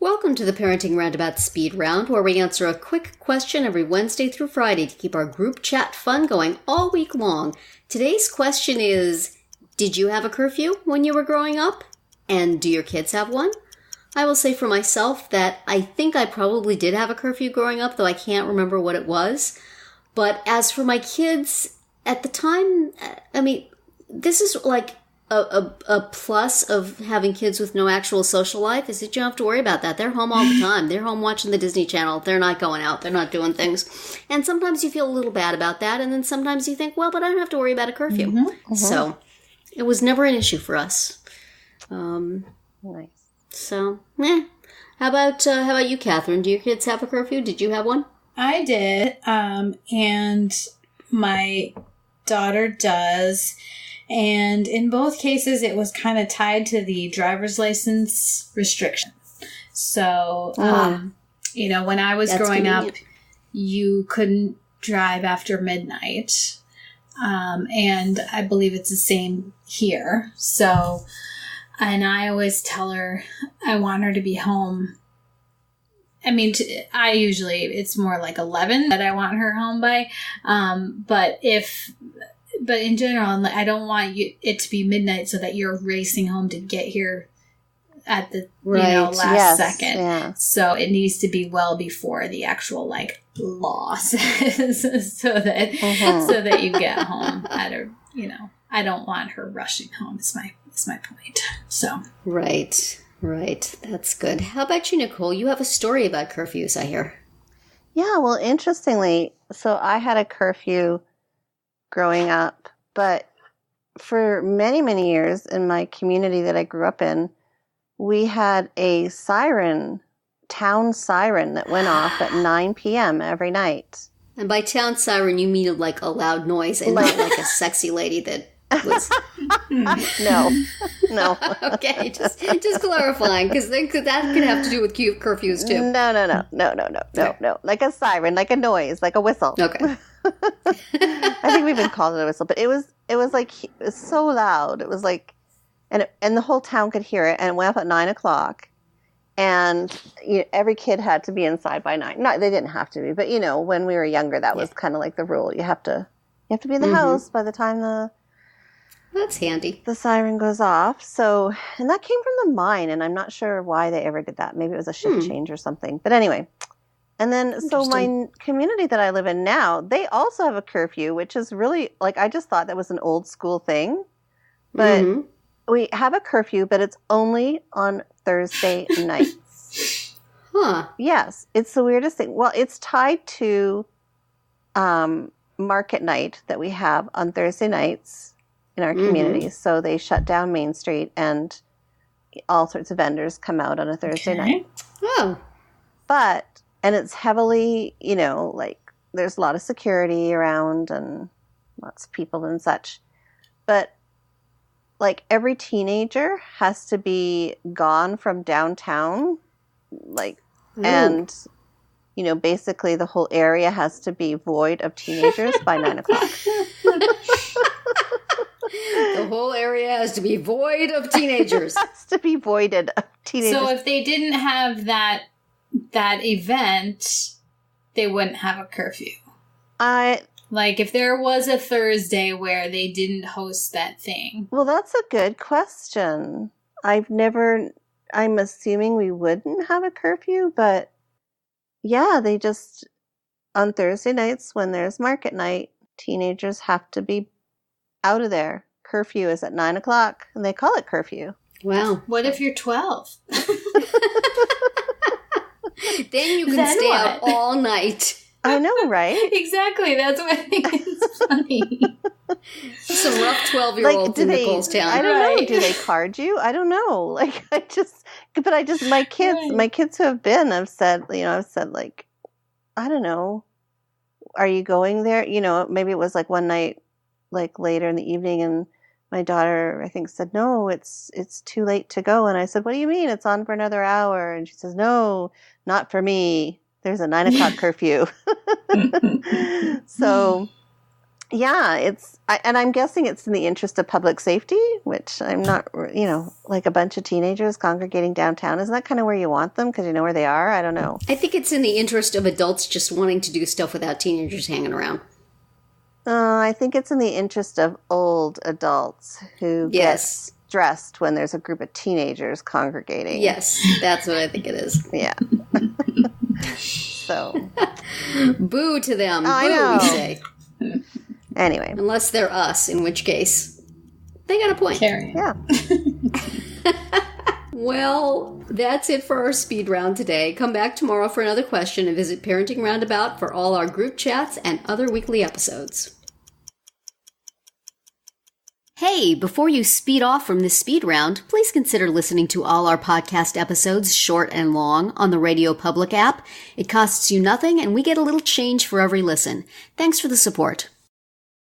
Welcome to the Parenting Roundabout Speed Round, where we answer a quick question every Wednesday through Friday to keep our group chat fun going all week long. Today's question is, did you have a curfew when you were growing up? And do your kids have one? I will say for myself that I think I probably did have a curfew growing up, though I can't remember what it was. But as for my kids, at the time, I mean, this is like a plus of having kids with no actual social life is that you don't have to worry about that. They're home all the time. They're home watching the Disney Channel. They're not going out. They're not doing things. And sometimes you feel a little bad about that. And then sometimes you think, well, but I don't have to worry about a curfew. Mm-hmm, mm-hmm. So it was never an issue for us. Nice. So, How about you, Catherine? Do your kids have a curfew? Did you have one? I did. And my daughter does. And in both cases, it was kind of tied to the driver's license restriction. So, when I was growing up, you couldn't drive after midnight. And I believe it's the same here. So, and I always tell her I want her to be home. I mean, it's more like 11 that I want her home by. But in general, I don't want it to be midnight so that you're racing home to get here at the last second. Yeah. So it needs to be well before the actual law says so that you get home at I don't want her rushing home. Is my point. So right. That's good. How about you, Nicole? You have a story about curfews, I hear. Yeah. Well, interestingly, so I had a curfew growing up, but for many, many years in my community that I grew up in, we had a town siren that went off at 9 p.m. every night. And by town siren, you mean like a loud noise and not like a sexy lady that was... No. Okay, just clarifying, because that could have to do with curfews too. No. Like a siren, like a noise, like a whistle. Okay. I think we even called it a whistle, but it was so loud. It was like, and the whole town could hear it, and it went up at 9 o'clock, and every kid had to be inside by 9. No, they didn't have to be, but when we were younger, that was kind of like the rule. You have to be in the house by the time that's handy. The siren goes off. So, and that came from the mine, and I'm not sure why they ever did that. Maybe it was a shift change or something. But anyway. And then, so my community that I live in now, they also have a curfew, which is really, I just thought that was an old school thing. But we have a curfew, but it's only on Thursday nights. Huh. Yes. It's the weirdest thing. Well, it's tied to market night that we have on Thursday nights in our community. So they shut down Main Street, and all sorts of vendors come out on a Thursday night. Oh. And it's heavily, there's a lot of security around and lots of people and such. But, every teenager has to be gone from downtown. And, basically the whole area has to be void of teenagers by 9 o'clock. The whole area has to be void of teenagers. Has to be voided of teenagers. So if they didn't have that event, they wouldn't have a curfew. If there was a Thursday where they didn't host that thing. Well, that's a good question. I'm assuming we wouldn't have a curfew, but yeah, they just, on Thursday nights when there's market night, teenagers have to be out of there. Curfew is at 9 o'clock, and they call it curfew. Wow. What if you're 12? Then you can stay out all night. I know, right? Exactly. That's what I think is funny. Some rough 12-year-olds in Nicole's town. I don't know. Do they card you? I don't know. My kids who have been, I've said, I don't know. Are you going there? Maybe it was one night, later in the evening, and my daughter, I think, said, no, it's too late to go. And I said, what do you mean? It's on for another hour. And she says, no, not for me. There's a 9 o'clock curfew. So, Yeah, and I'm guessing it's in the interest of public safety, which I'm not, like a bunch of teenagers congregating downtown. Isn't that kind of where you want them because you know where they are? I don't know. I think it's in the interest of adults just wanting to do stuff without teenagers hanging around. I think it's in the interest of old adults who get stressed when there's a group of teenagers congregating. Yes, that's what I think it is. Yeah. So. Boo to them. I Boo, know. we say. Anyway. Unless they're us, in which case, they got a point. Carry. Yeah. Well, that's it for our speed round today. Come back tomorrow for another question and visit Parenting Roundabout for all our group chats and other weekly episodes. Hey, before you speed off from this speed round, please consider listening to all our podcast episodes, short and long, on the Radio Public app. It costs you nothing, and we get a little change for every listen. Thanks for the support.